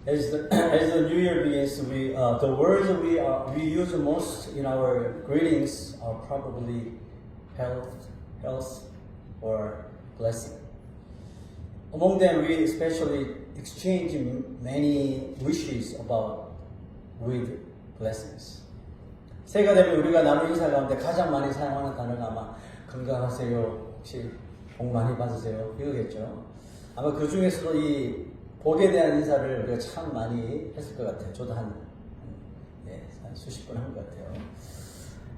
As the new year begins, the words we use most in our greetings are probably health, or blessing. Among them, we especially exchange many wishes with blessings. 새해가 되면 우리가 나누는 인사 가운데 가장 많이 사용하는 단어가 아마 건강하세요, 혹시 복 많이 받으세요, 이거겠죠. 아마 그 중에서도 이 복에 대한 인사를 우리가 참 많이 했을 것 같아요. 저도 한 수십 번 한 것 같아요.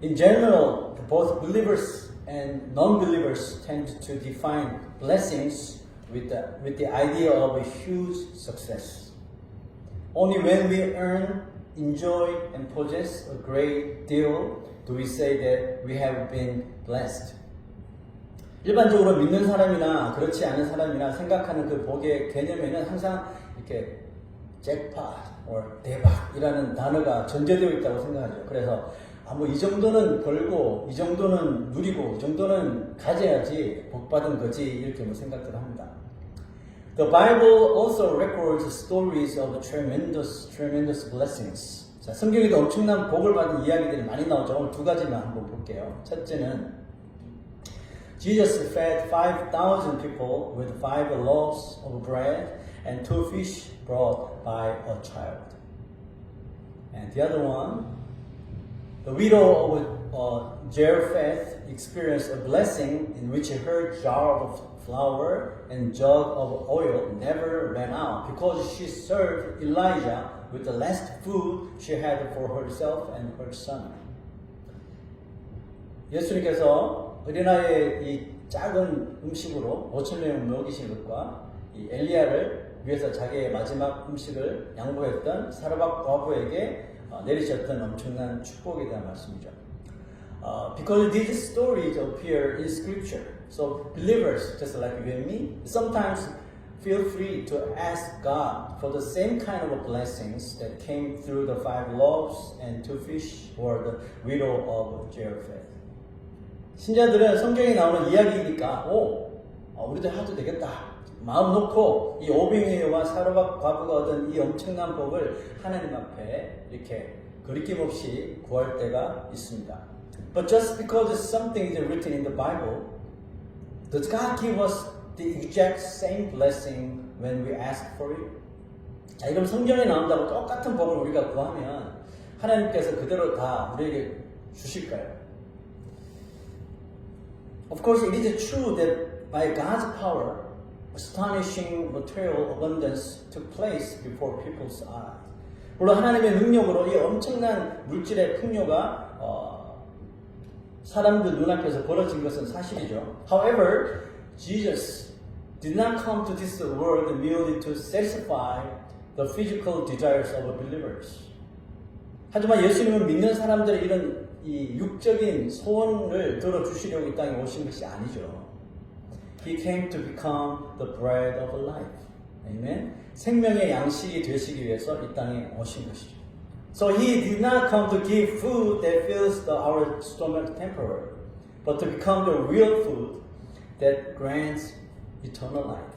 In general, both believers and non-believers tend to define blessings with the idea of a huge success. Only when we earn, enjoy, and possess a great deal do we say that we have been blessed. 일반적으로 믿는 사람이나 그렇지 않은 사람이나 생각하는 그 복의 개념에는 항상 이렇게 잭팟 or 대박이라는 단어가 전제되어 있다고 생각하죠. 그래서 뭐 이 정도는 벌고 이 정도는 누리고 이 정도는 가져야지 복 받은 거지 이렇게 뭐 생각들을 합니다. The Bible also records stories of tremendous blessings. 자, 성경에도 엄청난 복을 받은 이야기들이 많이 나오죠. 오늘 두 가지만 한번 볼게요. 첫째는 Jesus fed 5,000 people with 5 loaves of bread and 2 fish brought by a child. And the other one, the widow of Zarephath experienced a blessing in which her jar of flour and jug of oil never ran out because she served Elijah with the last food she had for herself and her son. 예수님께서 어린아이의 이 작은 음식으로 5,000명을 먹이신 것과 이 엘리야를 위해서 자기의 마지막 음식을 양보했던 사르밧 과부에게 내리셨던 엄청난 축복에 대한 말씀이죠. Because these stories appear in Scripture, so believers, just like you and me, sometimes feel free to ask God for the same kind of blessings that came through the 5 loaves and 2 fish or the widow of Zarephath. 신자들은 성경에 나오는 이야기니까 우리도 해도 되겠다. 마음 놓고 이 오병이어와 사르밧 과부가 얻은 이 엄청난 복을 하나님 앞에 이렇게 거리낌 없이 구할 때가 있습니다. But just because something is written in the Bible, does God give us the exact same blessing when we ask for it? 자, 이럼 성경에 나온다고 똑같은 복을 우리가 구하면 하나님께서 그대로 다 우리에게 주실까요? Of course, it is true that by God's power, astonishing material abundance took place before people's eyes. 물론 하나님의 능력으로 이 엄청난 물질의 풍요가 사람들 눈앞에서 벌어진 것은 사실이죠. However, Jesus did not come to this world merely to satisfy the physical desires of believers. 하지만 예수님은 믿는 사람들의 이런 이 육적인 소원을 들어주시려고 이 땅에 오신 것이 아니죠. He came to become the bread of life. Amen. 생명의 양식이 되시기 위해서 이 땅에 오신 것이죠. So he did not come to give food that fills our stomach temporarily, but to become the real food that grants eternal life.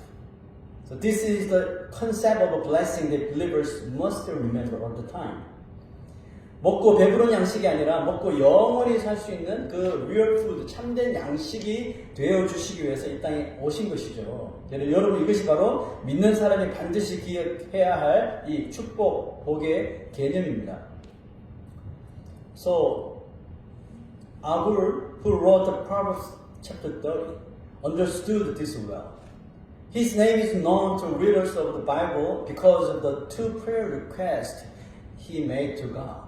So this is the concept of a blessing that believers must remember all the time. 먹고 배부른 양식이 아니라 먹고 영원히 살 수 있는 그 real food, 참된 양식이 되어주시기 위해서 이 땅에 오신 것이죠. 여러분 이것이 바로 믿는 사람이 반드시 기억해야 할 이 축복, 복의 개념입니다. So, Agur, who wrote the Proverbs chapter 30, understood this well. His name is known to readers of the Bible because of the 2 prayer requests he made to God.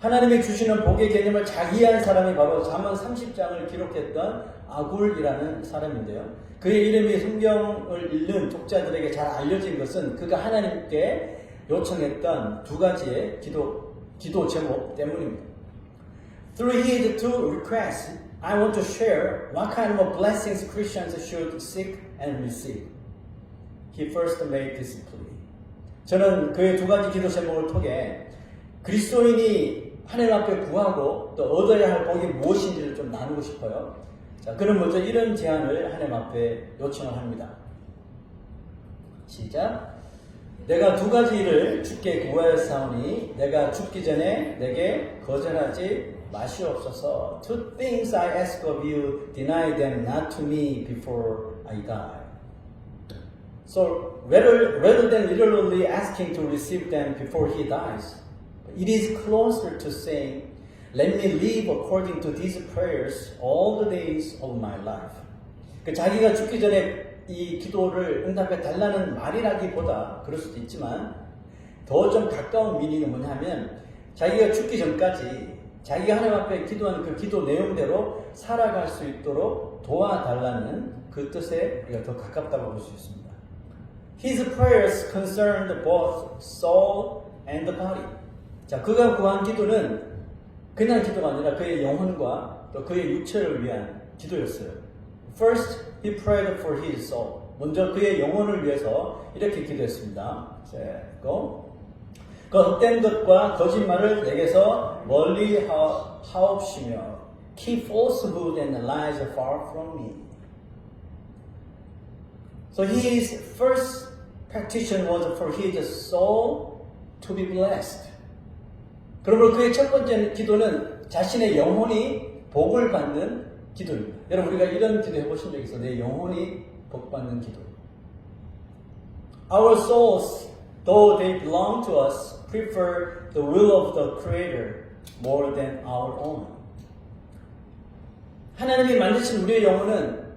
하나님이 주시는 복의 개념을 잘 이해한 사람이 바로 잠언 30장을 기록했던 아굴이라는 사람인데요. 그의 이름이 성경을 읽는 독자들에게 잘 알려진 것은 그가 하나님께 요청했던 2가지의 기도 제목 때문입니다. Through his 2 requests, I want to share what kind of blessings Christians should seek and receive. He first made this plea. 저는 그의 2가지 기도 제목을 통해 그리스도인이 하나님 앞에 구하고 또 얻어야 할 복이 무엇인지를 좀 나누고 싶어요. 자, 그는 먼저 이런 제안을 하나님 앞에 요청을 합니다. 시작. 내가 두 가지 일을 주께 구하였사오니 내가 죽기 전에 내게 거절하지 마시옵소서. Two things I ask of you, deny them not to me before I die. So rather than literally asking to receive them before he dies, it is closer to saying, let me live according to these prayers all the days of my life. 자기가 죽기 전에 이 기도를 응답해 달라는 말이라기보다 그럴 수도 있지만 더 좀 가까운 미닝은 뭐냐면 자기가 죽기 전까지 자기가 하나님 앞에 기도한 그 기도 내용대로 살아갈 수 있도록 도와달라는 그 뜻에 우리가 더 가깝다고 볼 수 있습니다. His prayers concerned both soul and the body. 자, 그가 구한 기도는 그냥 기도가 아니라 그의 영혼과 또 그의 육체를 위한 기도였어요. First, he prayed for his soul. 먼저 그의 영혼을 위해서 이렇게 기도했습니다. 그 헛된 것과 거짓말을 내게서 멀리 하옵시며 keep falsehood and lies far from me. So his first petition was for his soul to be blessed. 그러므로 그의 첫 번째 기도는 자신의 영혼이 복을 받는 기도입니다. 여러분 우리가 이런 기도 해보신 적 있어요? 내 영혼이 복받는 기도. Our souls, though they belong to us, prefer the will of the Creator more than our own. 하나님이 만드신 우리의 영혼은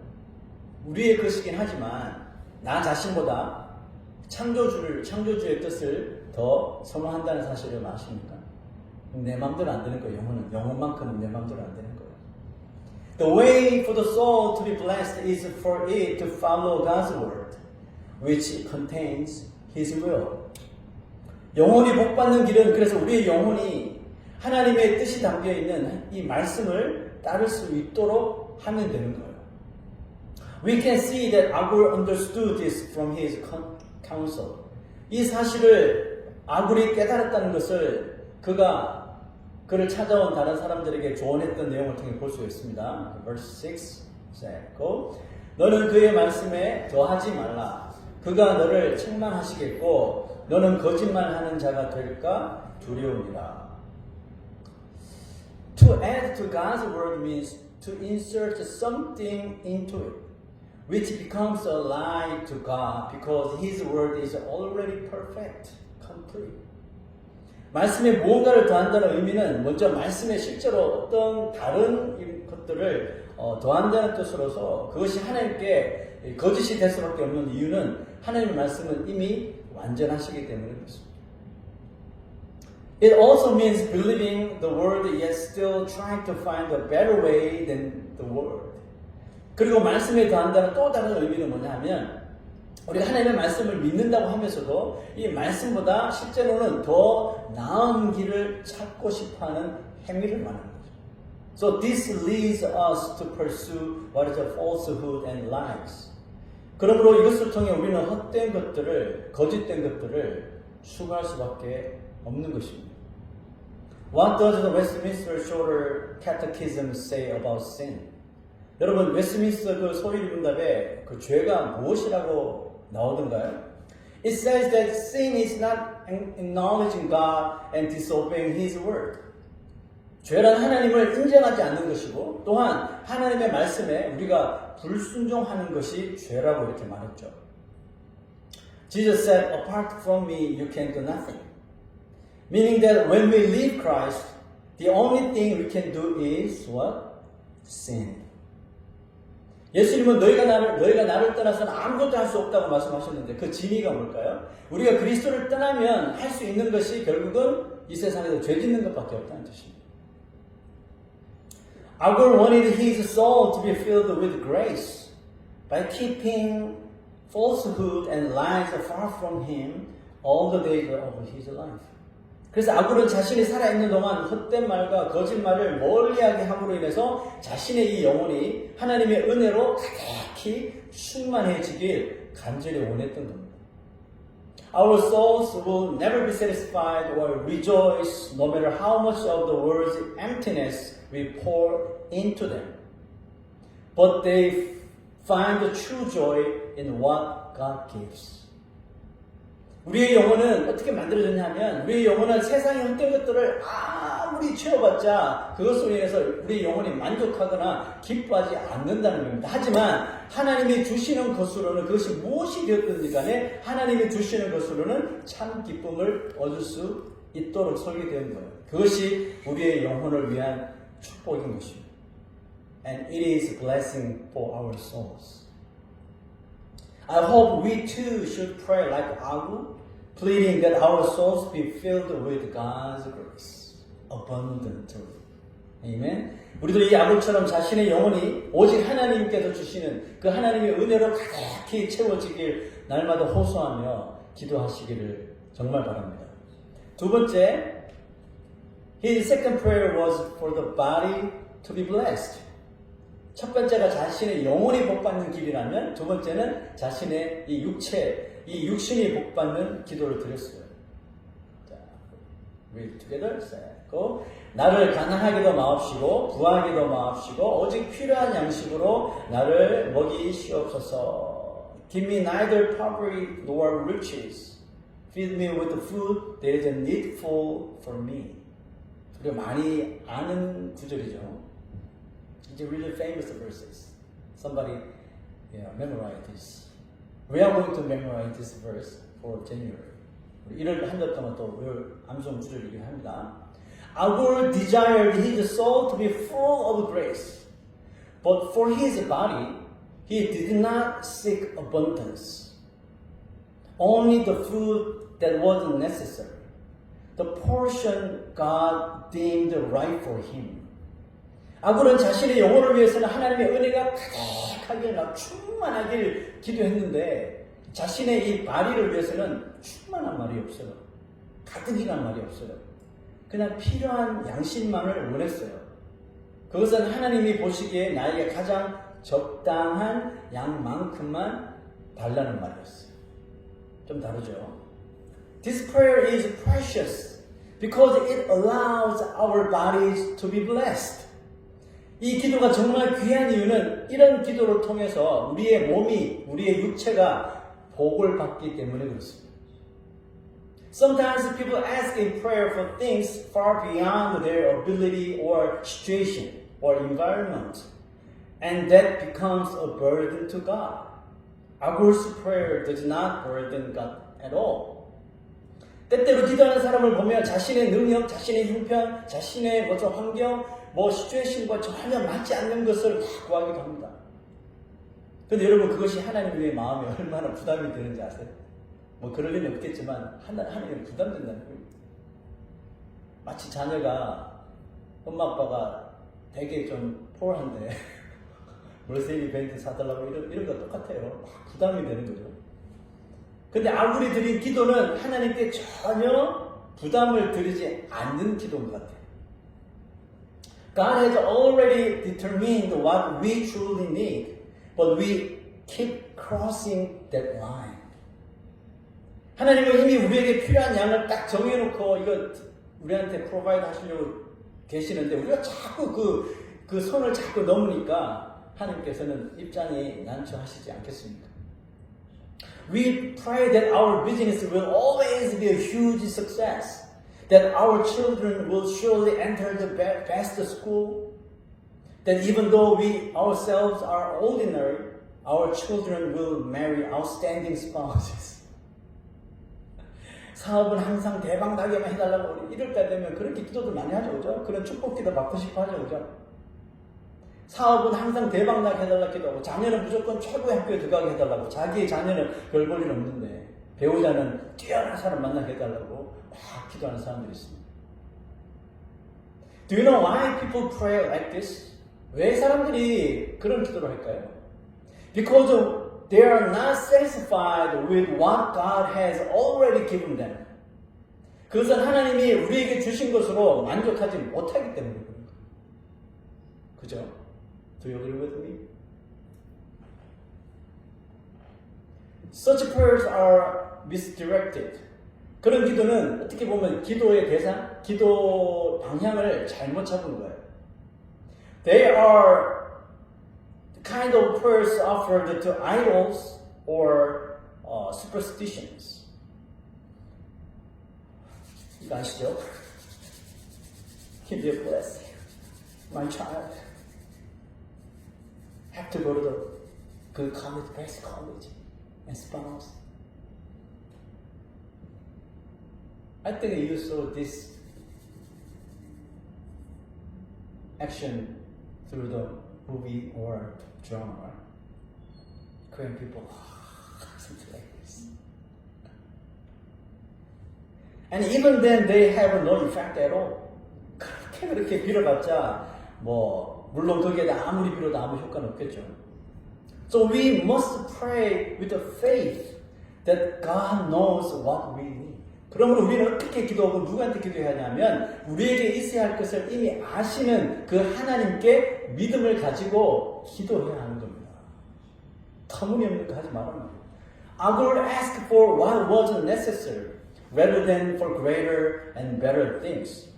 우리의 것이긴 하지만 나 자신보다 창조주의 뜻을 더 선호한다는 사실을 아십니까? 내 마음대로 안 되는 거예요. 영혼만큼은 내 마음대로 안 되는 거예요. The way for the soul to be blessed is for it to follow God's word, which contains His will. 영혼이 복받는 길은 그래서 우리의 영혼이 하나님의 뜻이 담겨 있는 이 말씀을 따를 수 있도록 하면 되는 거예요. We can see that Agur understood this from his counsel. 이 사실을 아굴이 깨달았다는 것을 그를 찾아온 다른 사람들에게 조언했던 내용을 통해 볼 수 있습니다. Verse 6, go. 너는 그의 말씀에 더하지 말라. 그가 너를 책망하시겠고 너는 거짓말하는 자가 될까 두려우니라. To add to God's word means to insert something into it, which becomes a lie to God because His word is already perfect, complete. 말씀에 무언가를 더한다는 의미는 먼저 말씀에 실제로 어떤 다른 것들을 더한다는 뜻으로서 그것이 하나님께 거짓이 될 수밖에 없는 이유는 하나님의 말씀은 이미 완전하시기 때문에 그렇습니다. It also means believing the word yet still trying to find a better way than the word. 그리고 말씀에 더한다는 또 다른 의미는 뭐냐면 우리가 하나님의 말씀을 믿는다고 하면서도 이 말씀보다 실제로는 더 나은 길을 찾고 싶어하는 행위를 말하는 거죠. So this leads us to pursue what is a falsehood and lies. 그러므로 이것을 통해 우리는 헛된 것들을, 거짓된 것들을 추구할 수밖에 없는 것입니다. What does the Westminster Shorter Catechism say about sin? 여러분, 웨스트민스터 그 소위문답에 그 죄가 무엇이라고 나오던가요? It says that sin is not acknowledging God and disobeying His word. 죄란 하나님을 인정하지 않는 것이고 또한 하나님의 말씀에 우리가 불순종하는 것이 죄라고 이렇게 말했죠. Jesus said, apart from me you can do nothing. Meaning that when we leave Christ, the only thing we can do is what? Sin. 예수님은 너희가 나를 떠나서는 아무것도 할 수 없다고 말씀하셨는데 그 진의가 뭘까요? 우리가 그리스도를 떠나면 할 수 있는 것이 결국은 이 세상에서 죄 짓는 것밖에 없다는 뜻입니다. Agur wanted his soul to be filled with grace by keeping falsehood and lies far from him all the days of his life. 그래서 아굴은 자신이 살아있는 동안 헛된 말과 거짓말을 멀리하게 함으로 인해서 자신의 이 영혼이 하나님의 은혜로 가득히 충만해지길 간절히 원했던 겁니다. Our souls will never be satisfied or rejoice no matter how much of the world's emptiness we pour into them. But they find the true joy in what God gives. 우리의 영혼은 어떻게 만들어졌냐면 우리의 영혼은 세상의 헛된 것들을 아무리 채워봤자 그것으로 인해서 우리의 영혼이 만족하거나 기뻐하지 않는다는 겁니다. 하지만 하나님이 주시는 것으로는 그것이 무엇이 되었든지 간에 하나님이 주시는 것으로는 참 기쁨을 얻을 수 있도록 설계된 거예요. 그것이 우리의 영혼을 위한 축복인 것입니다. And it is a blessing for our souls. I hope we too should pray like Agu, pleading that our souls be filled with God's grace abundantly. 아멘. 우리도 이 아구처럼 자신의 영혼이 오직 하나님께서 주시는 그 하나님의 은혜로 가득히 채워지길 날마다 호소하며 기도하시기를 정말 바랍니다. 두 번째, his second prayer was for the body to be blessed. 첫 번째가 자신의 영혼이 복받는 길이라면 두 번째는 자신의 이 육체, 이 육신이 복받는 기도를 드렸어요. 자, read together. 고 나를 가난하게도 마옵시고 부하게도 마옵시고 오직 필요한 양식으로 나를 먹이시옵소서. Give me neither poverty nor riches. Feed me with the food that is needful for me. 우리가 많이 아는 구절이죠. It's really famous verses. Somebody memorize this. We are going to memorize this verse for January. 1월 한 달 동안 또 암송 구절이긴 합니다. Agur desired his soul to be full of grace, but for his body he did not seek abundance. Only the food that was necessary, the portion God deemed right for him. 아굴은 자신의 영혼을 위해서는 하나님의 은혜가 가득하길 충만하길 기도했는데 자신의 이 바리를 위해서는 충만한 말이 없어요. 가득이란 말이 없어요. 그냥 필요한 양식만을 원했어요. 그것은 하나님이 보시기에 나에게 가장 적당한 양만큼만 달라는 말이었어요. 좀 다르죠. This prayer is precious because it allows our bodies to be blessed. 이 기도가 정말 귀한 이유는 이런 기도를 통해서 우리의 몸이, 우리의 육체가 복을 받기 때문에 그렇습니다. Sometimes people ask in prayer for things far beyond their ability or situation or environment, and that becomes a burden to God. Agur's prayer does not burden God at all. 때때로 기도하는 사람을 보면 자신의 능력, 자신의 형편, 자신의 환경, 시츄에이션과 전혀 맞지 않는 것을 막 구하기도 합니다. 그런데 여러분 그것이 하나님의 마음에 얼마나 부담이 되는지 아세요? 그럴 일은 없겠지만 하나님은 부담된다는 거예요. 마치 자녀가 엄마 아빠가 되게 좀 포or한데 머세리 벤트 사달라고 이런 거 똑같아요. 부담이 되는 거죠. 근데 아굴이 드린 기도는 하나님께 전혀 부담을 드리지 않는 기도인 것 같아요. God has already determined what we truly need, but we keep crossing that line. 하나님은 이미 우리에게 필요한 양을 딱 정해놓고 이거 우리한테 프로바이드 하시려고 계시는데 우리가 자꾸 그 선을 자꾸 넘으니까 하나님께서는 입장이 난처하시지 않겠습니까? We pray that our business will always be a huge success, that our children will surely enter the best school, that even though we ourselves are ordinary, our children will marry outstanding spouses. 사업은 항상 대박 나게만 해달라고 이럴 때 되면 그렇게 기도도 많이 하죠, 그죠? 그런 축복 기도 받고 싶어 하죠, 그죠? 사업은 항상 대박 나게 해달라고 기도하고 자녀는 무조건 최고의 학교에 들어가게 해달라고 자기의 자녀는 별 볼 일 없는데 배우자는 뛰어난 사람 만나게 해달라고 막 기도하는 사람들이 있습니다. Do you know why people pray like this? 왜 사람들이 그런 기도를 할까요? Because they are not satisfied with what God has already given them. 그것은 하나님이 우리에게 주신 것으로 만족하지 못하기 때문에 그런 거예요. 그죠? Do you agree with me? Such prayers are misdirected. 그런 기도는 어떻게 보면 기도의 대상, 기도 방향을 잘못 잡은 거예요. They are kind of prayers offered to idols or superstitions. 이거 아시죠? Can be a blessing. My child have to go to the good college, best college, and spouse. I think you saw this action through the movie or drama, right? Korean people, something like this. And even then, they have no effect at all. 그렇게 빌어봤자, 물론 거기에 아무리 빌어도 아무 효과는 없겠죠. So we must pray with the faith that God knows what we need. 그러므로 우리는 어떻게 기도하고 누구한테 기도해야 하냐면 우리에게 있어야 할 것을 이미 아시는 그 하나님께 믿음을 가지고 기도해야 하는 겁니다. 터무니없는 거 하지 말아요. I will ask for what was necessary rather than for greater and better things.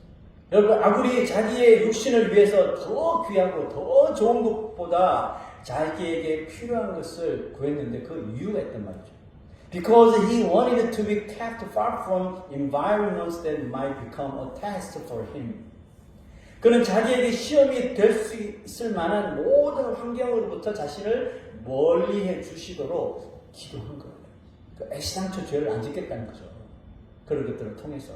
여러분, 아굴이 자기의 육신을 위해서 더 귀하고 더 좋은 것보다 자기에게 필요한 것을 구했는데 그 이유가 있단 말이죠. Because he wanted to be kept far from environments that might become a test for him. 그는 자기에게 시험이 될 수 있을 만한 모든 환경으로부터 자신을 멀리해 주시도록 기도한 거예요. 그 애시당초 죄를 안 짓겠다는 거죠. 그런 것들을 통해서.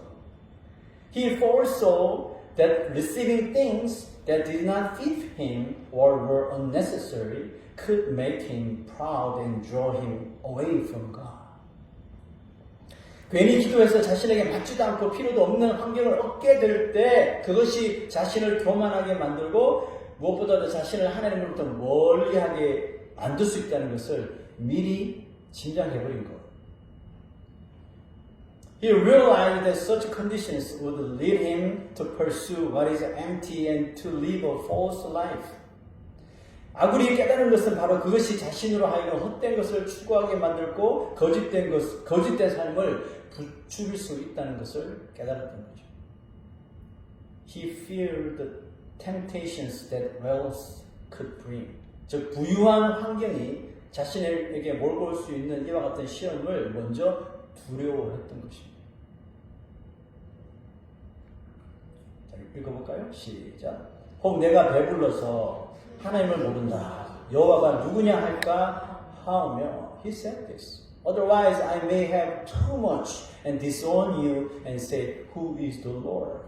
He foresaw that receiving things that did not fit him or were unnecessary could make him proud and draw him away from God. 괜히 기도해서 자신에게 맞지도 않고 필요도 없는 환경을 얻게 될 때 그것이 자신을 교만하게 만들고 무엇보다도 자신을 하나님으로부터 멀리하게 만들 수 있다는 것을 미리 짐작해버린 것. He realized that such conditions would lead him to pursue what is empty and to live a false life. 아굴이 깨달은 것은 바로 그것이 자신으로 하여금 헛된 것을 추구하게 만들고 거짓된 삶을 부추길 수 있다는 것을 깨달았던 거죠. He feared the temptations that wealth could bring. 즉 부유한 환경이 자신에게 몰고 올 수 있는 이와 같은 시험을 먼저 두려워했던 것입니다. 자, 읽어볼까요? 시작. 혹 내가 배불러서 하나님을 모른다. 여호와가 누구냐 할까 하오며 He said this. Otherwise I may have too much and disown you and say, Who is the Lord?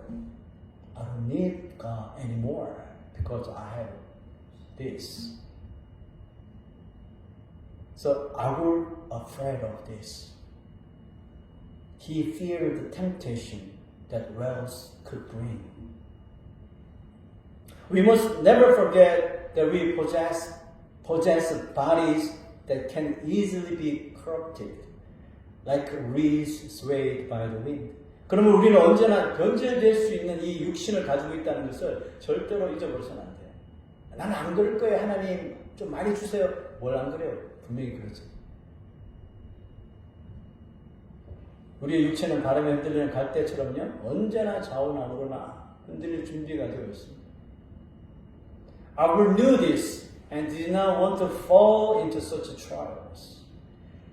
I don't need God anymore because I have this. So I was afraid of this. He feared the temptation that wealth could bring. We must never forget that we possess bodies that can easily be corrupted, like reeds swayed by the wind. 그러면 우리는 언제나 변질될 수 있는 이 육신을 가지고 있다는 것을 절대로 잊어버려서는 안 돼요. 나는 안 그럴 거예요. 하나님 좀 많이 주세요. 뭘 안 그래요? 분명히 그러지. 우리의 육체는 바람에 흔들리는 갈대처럼요. 언제나 좌우나무로나 흔들릴 준비가 되어 있습니다. Agur knew this and did not want to fall into such trials.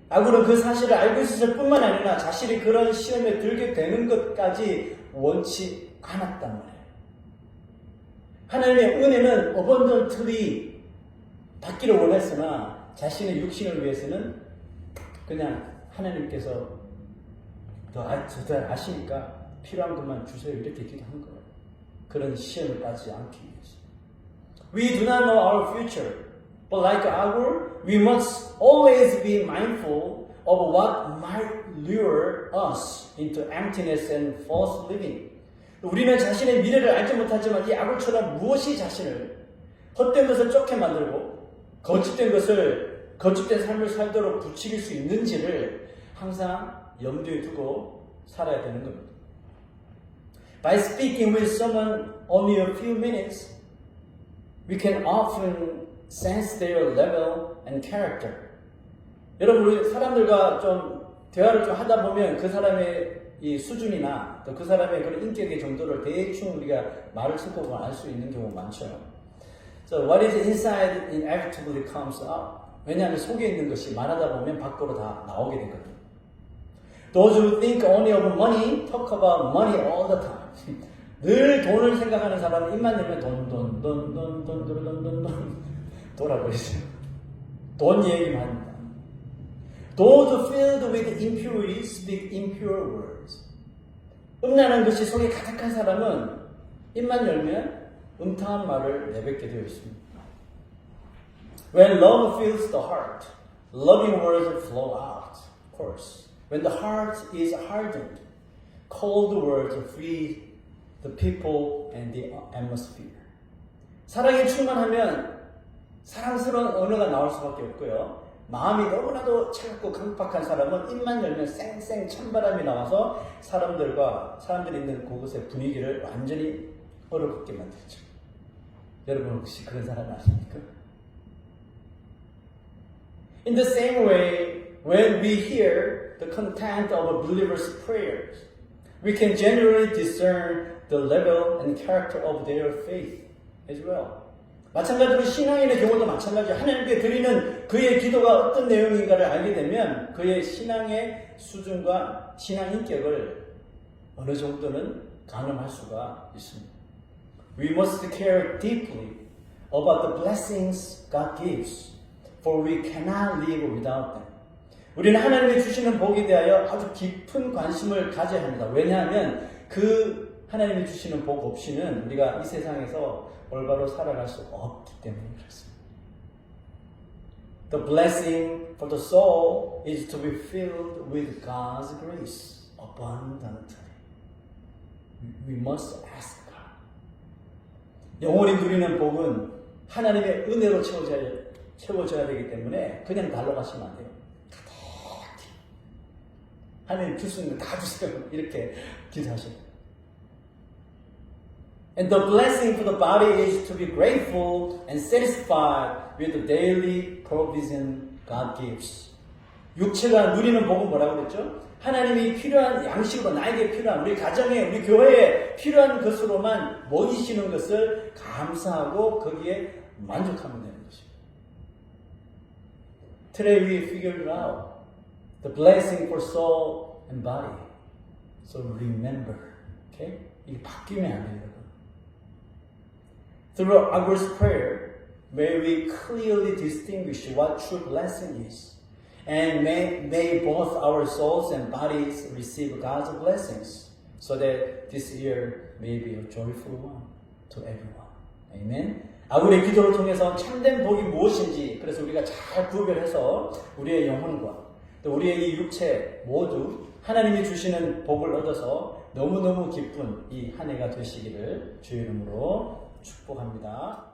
아굴은 그 사실을 알고 있었을 뿐만 아니라 자신이 그런 시험에 들게 되는 것까지 원치 않았단 말이에요. 하나님의 은혜는 abundantly 받기를 원했으나 자신의 육신을 위해서는 그냥 하나님께서 더 아시니까 필요한 것만 주세요 이렇게 기도한 거예요. 그런 시험을 받지 않기 위해서. We do not know our future, but like Agur, we must always be mindful of what might lure us into emptiness and false living. 우리는 자신의 미래를 알지 못하지만 이 아굴처럼 무엇이 자신을 헛된 것을 쫓게 만들고 거짓된 삶을 살도록 부추길 수 있는지를 항상 염두에 두고 살아야 되는 겁니다. By speaking with someone only a few minutes, we can often sense their level and character. 여러분, 우리 사람들과 좀 대화를 좀 하다 보면 그 사람의 이 수준이나 또 그 사람의 그런 인격의 정도를 대충 우리가 말을 듣고 보면 알 수 있는 경우가 많죠. So what is inside inevitably comes out. 왜냐하면 속에 있는 것이 말하다 보면 밖으로 다 나오게 되거든요. Those who think only of money talk about money all the time. 늘 돈을 생각하는 사람은 입만 열면 돈 돌아버리죠. 돈 얘기만 합니다. Those filled with impurities speak impure words. 음란한 것이 속에 가득한 사람은 입만 열면 음탕한 말을 내뱉게 되어 있습니다. When love fills the heart, loving words flow out, of course. When the heart is hardened, cold words free the people and the atmosphere. 사랑이 충만하면 사랑스러운 언어가 나올 수밖에 없고요. 마음이 너무나도 차갑고 강팍한 사람은 입만 열면 쌩쌩 찬바람이 나와서 사람들이 있는 그곳의 분위기를 완전히 얼어붙게 만들죠. 여러분 혹시 그런 사람 아십니까? In the same way, when we hear the content of a believer's prayers, we can generally discern the level and character of their faith as well. 마찬가지로 신앙인의 경우도 마찬가지예요. 하나님께 드리는 그의 기도가 어떤 내용인가를 알게 되면 그의 신앙의 수준과 신앙 인격을 어느 정도는 가늠할 수가 있습니다. We must care deeply about the blessings God gives, for we cannot live without them. 우리는 하나님이 주시는 복에 대하여 아주 깊은 관심을 가져야 합니다. 왜냐하면 그 하나님이 주시는 복 없이는 우리가 이 세상에서 올바로 살아갈 수 없기 때문에 그렇습니다. The blessing for the soul is to be filled with God's grace abundantly. We must ask God. 영혼이 누리는 복은 하나님의 은혜로 채워져야 되기 때문에 그냥 달러 가시면 안 돼요. 가득히. 하나님 줄 수 있는 거 다 주세요. 이렇게 기도하셔요. And the blessing for the body is to be grateful and satisfied with the daily provision God gives. 육체가 누리는 복은 뭐라고 그랬죠? 하나님이 필요한 양식으로 나에게 필요한 우리 가정에 우리 교회에 필요한 것으로만 먹이시는 것을 감사하고 거기에 만족하면 되는 것입니다. Today we figured out the blessing for soul and body. So remember, okay? 이게 바뀌면 안 돼요. Through our prayer, may we clearly distinguish what true blessing is, and may both our souls and bodies receive God's blessings, so that this year may be a joyful one to everyone. Amen. 우리의 기도를 통해서 참된 복이 무엇인지, 그래서 우리가 잘 구별해서 우리의 영혼과 또 우리의 이 육체 모두 하나님이 주시는 복을 얻어서 너무너무 기쁜 이 한 해가 되시기를 주의 이름으로 축복합니다.